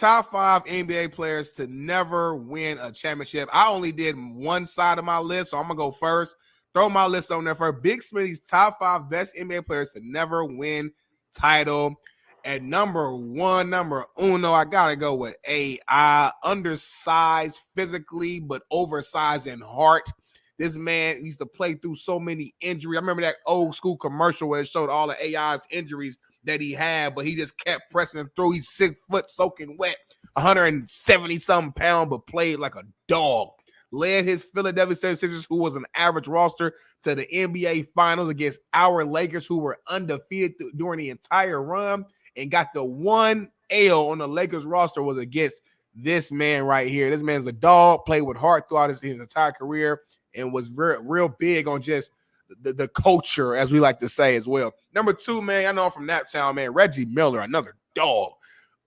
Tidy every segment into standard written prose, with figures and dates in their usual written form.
top 5 NBA players to never win a championship. I only did one side of my list, so I'm going to go first. Throw my list on there for Big Smitty's top 5 best NBA players to never win title. At number 1, number uno, I got to go with AI. Undersized physically, but oversized in heart. This man used to play through so many injuries. I remember that old school commercial where it showed all the AI's injuries that he had, but he just kept pressing through. He's 6 foot soaking wet, 170-something pounds, but played like a dog. Led his Philadelphia 76ers, who was an average roster, to the NBA Finals against our Lakers, who were undefeated during the entire run, and got the one L on the Lakers roster was against this man right here. This man's a dog, played with heart throughout his entire career, and was real big on just the culture, as we like to say as well. Number 2, man, I know I'm from that town, man. Reggie Miller, another dog.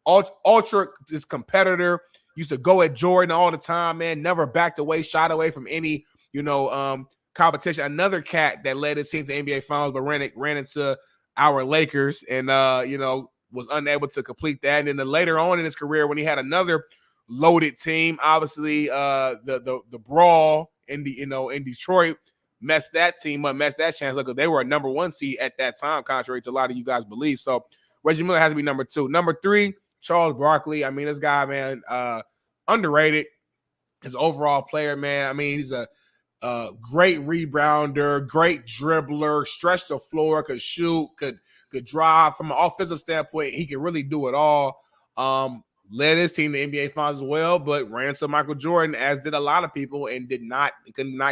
Ultra this competitor. Used to go at Jordan all the time, man. Never backed away, shot away from any, competition. Another cat that led his team to NBA Finals, but ran into our Lakers and, was unable to complete that. And then later on in his career, when he had another loaded team, obviously the brawl in Detroit messed that team up, messed that chance. Look, they were a number 1 seed at that time, contrary to a lot of you guys believe. So Reggie Miller has to be number 2. Number 3, Charles Barkley. I mean, this guy, man, underrated. His overall player, man. I mean, he's a great rebounder, great dribbler, stretch the floor, could shoot, could drive. From an offensive standpoint, he could really do it all. Led his team to NBA Finals as well, but ran to Michael Jordan, as did a lot of people, and could not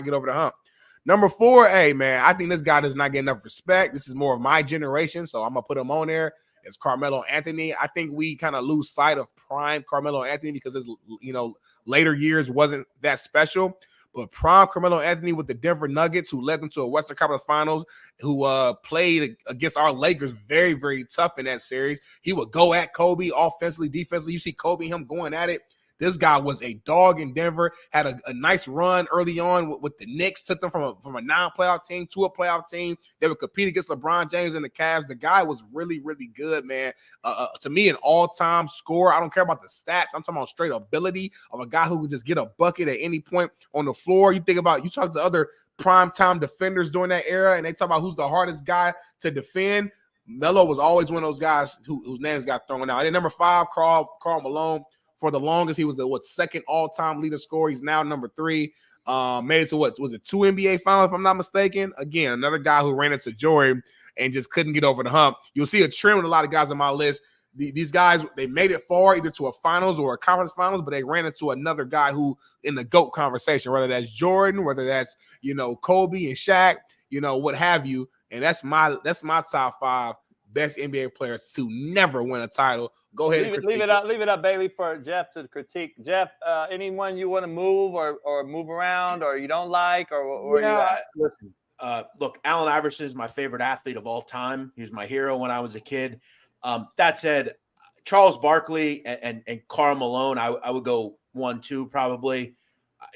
get over the hump. Number 4, hey, man, I think this guy does not get enough respect. This is more of my generation, so I'm going to put him on there. It's Carmelo Anthony. I think we kind of lose sight of prime Carmelo Anthony because his, later years wasn't that special. But prime Carmelo Anthony with the Denver Nuggets, who led them to a Western Conference Finals, who played against our Lakers very, very tough in that series. He would go at Kobe offensively, defensively. You see Kobe, him going at it. This guy was a dog in Denver, had a nice run early on with the Knicks, took them from a non-playoff team to a playoff team. They would compete against LeBron James and the Cavs. The guy was really, really good, man. To me, an all-time scorer. I don't care about the stats. I'm talking about straight ability of a guy who could just get a bucket at any point on the floor. You talk to other primetime defenders during that era, and they talk about who's the hardest guy to defend. Melo was always one of those guys whose names got thrown out. And then number 5, Karl Malone. For the longest, he was the second all-time leader scorer. He's now number 3. Made it to 2 NBA Finals, if I'm not mistaken. Again, another guy who ran into Jordan and just couldn't get over the hump. You'll see a trend with a lot of guys on my list. These guys, they made it far either to a finals or a conference finals, but they ran into another guy who in the GOAT conversation, whether that's Jordan, whether that's Kobe and Shaq, what have you. And that's my top 5 best NBA players to never win a title. Go ahead and leave it up, Bailey, for Jeff to critique. Jeff, anyone you want to move or move around or you don't like or you at? Listen, look, Allen Iverson is my favorite athlete of all time. He was my hero when I was a kid. That said, Charles Barkley and Karl Malone, I would go 1, 2 probably.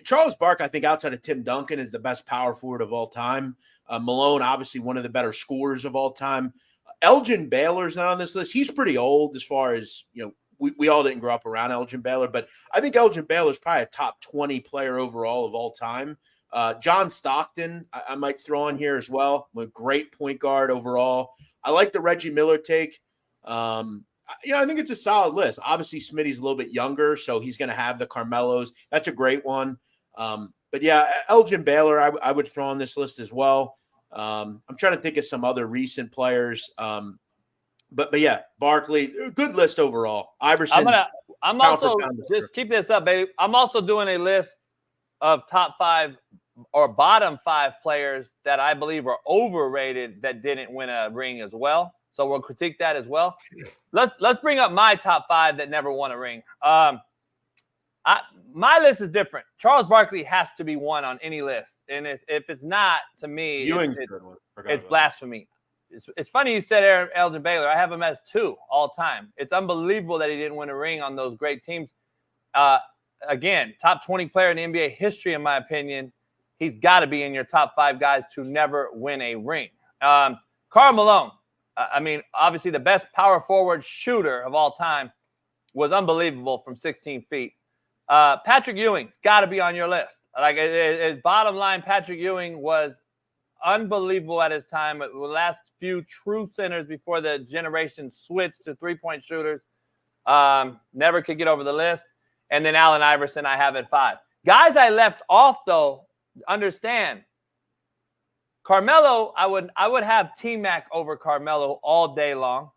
Charles Barkley, I think outside of Tim Duncan, is the best power forward of all time. Malone, obviously one of the better scorers of all time. Elgin Baylor's not on this list. He's pretty old as far as, we all didn't grow up around Elgin Baylor, but I think Elgin Baylor's probably a top 20 player overall of all time. John Stockton, I might throw on here as well. A great point guard overall. I like the Reggie Miller take. I think it's a solid list. Obviously, Smitty's a little bit younger, so he's going to have the Carmelos. That's a great one. But yeah, Elgin Baylor, I would throw on this list as well. I'm trying to think of some other recent players. But yeah, Barkley, good list overall. Iverson. I'm also just keep this up, baby. I'm also doing a list of top 5 or bottom 5 players that I believe are overrated that didn't win a ring as well. So we'll critique that as well. Let's bring up my top 5 that never won a ring. My list is different. Charles Barkley has to be 1 on any list, and if it's not, to me, it's blasphemy. It's funny you said Elgin Baylor. I have him as 2 all time. It's unbelievable that he didn't win a ring on those great teams. Again, top 20 player in NBA history, in my opinion. He's got to be in your top 5 guys to never win a ring. Karl Malone. Obviously the best power forward shooter of all time. was unbelievable from 16 feet. Patrick Ewing's got to be on your list. Like, bottom line, Patrick Ewing was unbelievable at his time. The last few true centers before the generation switched to three-point shooters. Never could get over the list. And then Allen Iverson I have at 5. Guys I left off, though, understand. Carmelo, I would have T-Mac over Carmelo all day long.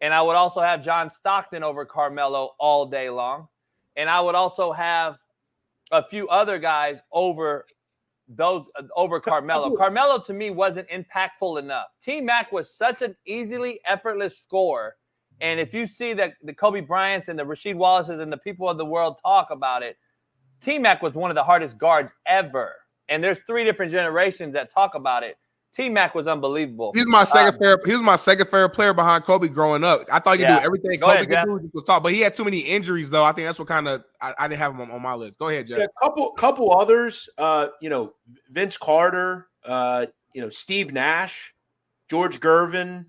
And I would also have John Stockton over Carmelo all day long. And I would also have a few other guys over Carmelo. Carmelo, to me, wasn't impactful enough. T-Mac was such an easily effortless scorer. And if you see that the Kobe Bryants and the Rasheed Wallaces and the people of the world talk about it, T-Mac was one of the hardest guards ever. And there's 3 different generations that talk about it. T-Mac was unbelievable. He was my second favorite. He was my second favorite player behind Kobe growing up. I thought he could do everything Kobe could do. Was talk, but he had too many injuries, though. I think that's what kind of I didn't have him on my list. Go ahead, Jeff. Yeah, couple others. Vince Carter. Steve Nash, George Gervin,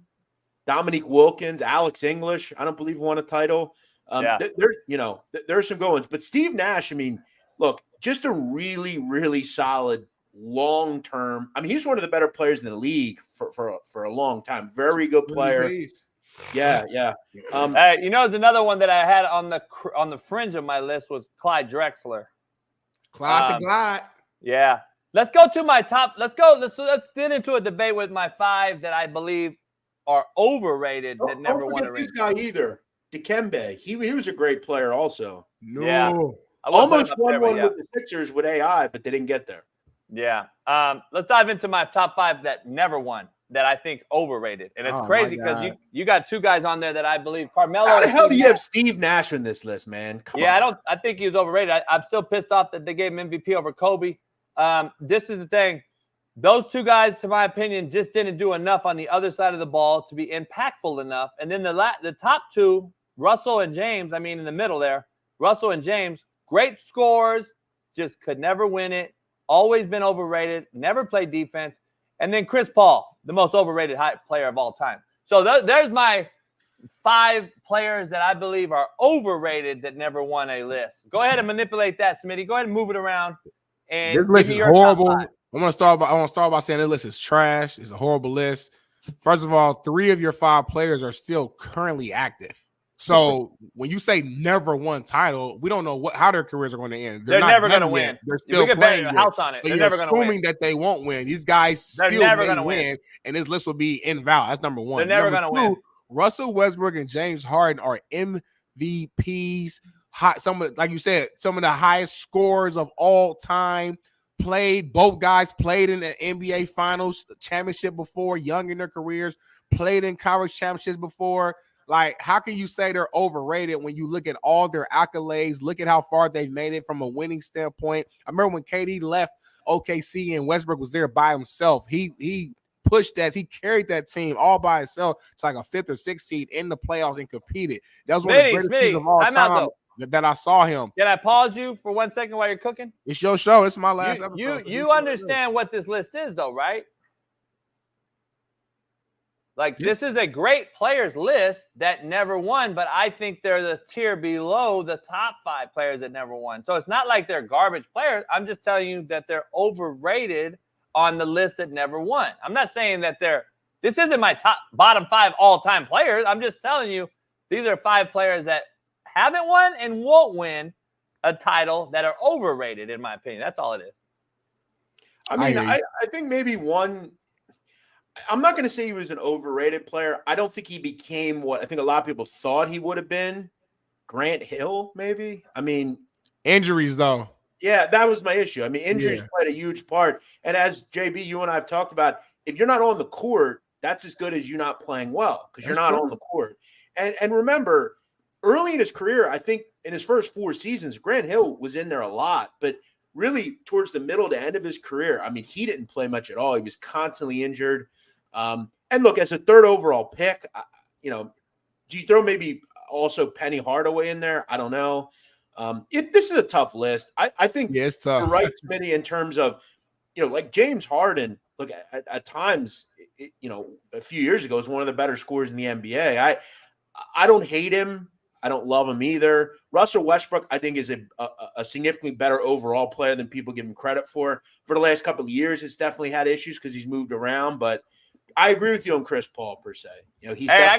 Dominique Wilkins, Alex English. I don't believe won a title. There's some goings, but Steve Nash. I mean, look, just a really, really solid long-term. I mean, he's one of the better players in the league for a long time. Very good player. Yeah. It's another one that I had on the fringe of my list was Clyde Drexler. Clyde the Glide. Yeah. Let's go to my top. Let's get into a debate with my 5 that I believe are overrated that never won a ring. This guy either. Dikembe. He was a great player also. No. Yeah. Almost won one with the Sixers with AI, but they didn't get there. Yeah. Let's dive into my top 5 that never won, that I think overrated. And it's crazy because you got 2 guys on there that I believe Carmelo. How the hell do you have Steve Nash on this list, man? Come on. I think he was overrated. I'm still pissed off that they gave him MVP over Kobe. This is the thing. Those 2 guys, to my opinion, just didn't do enough on the other side of the ball to be impactful enough. And then the top 2, Russell and James, in the middle there, Russell and James, great scorers, just could never win it. Always been overrated, never played defense. And then Chris Paul, the most overrated high player of all time. So there's my 5 players that I believe are overrated that never won a list. Go ahead and manipulate that, Smitty. Go ahead and move it around. And this list is horrible. I want to start by saying this list is trash. It's a horrible list. First of all, 3 of your 5 players are still currently active. So when you say never won title, we don't know how their careers are going to end. They're never going to win. They're still playing. House on it. So they're assuming that they won't win. These guys still may win, and this list will be invalid. That's number 1. They're never going to win. Russell Westbrook and James Harden are MVPs. Like you said, some of the highest scorers of all time. Both guys played in the NBA Finals championship before, young in their careers. Played in college championships before. Like, how can you say they're overrated when you look at all their accolades, look at how far they've made it from a winning standpoint? I remember when KD left OKC and Westbrook was there by himself. He pushed that. He carried that team all by himself to like a 5th or 6th seed in the playoffs and competed. That was one of the greatest teams of all time that I saw him. Can I pause you for 1 second while you're cooking? It's your show. It's my last episode. You understand what this list is, though, right? Like, this is a great players list that never won, but I think they're the tier below the top 5 players that never won. So it's not like they're garbage players. I'm just telling you that they're overrated on the list that never won. I'm not saying that this isn't my bottom 5 all-time players. I'm just telling you these are 5 players that haven't won and won't win a title that are overrated, in my opinion. That's all it is. I think maybe one – I'm not going to say he was an overrated player. I don't think he became what I think a lot of people thought he would have been. Grant Hill, maybe. Injuries, though. Yeah, that was my issue. Injuries played a huge part. And as JB, you and I have talked about, if you're not on the court, that's as good as you not playing well because you're not on the court. And remember, early in his career, I think in his first 4 seasons, Grant Hill was in there a lot. But really, towards the middle to end of his career, he didn't play much at all. He was constantly injured. And look, as a 3rd overall pick, do you throw maybe also Penny Hardaway in there? I don't know. This is a tough list. I think it's tough. You're right, Smitty, in terms of, like James Harden, look, at times, a few years ago was one of the better scorers in the NBA. I don't hate him. I don't love him either. Russell Westbrook, I think, is a significantly better overall player than people give him credit for. For the last couple of years, it's definitely had issues because he's moved around. But I agree with you on Chris Paul per se. You know, he's definitely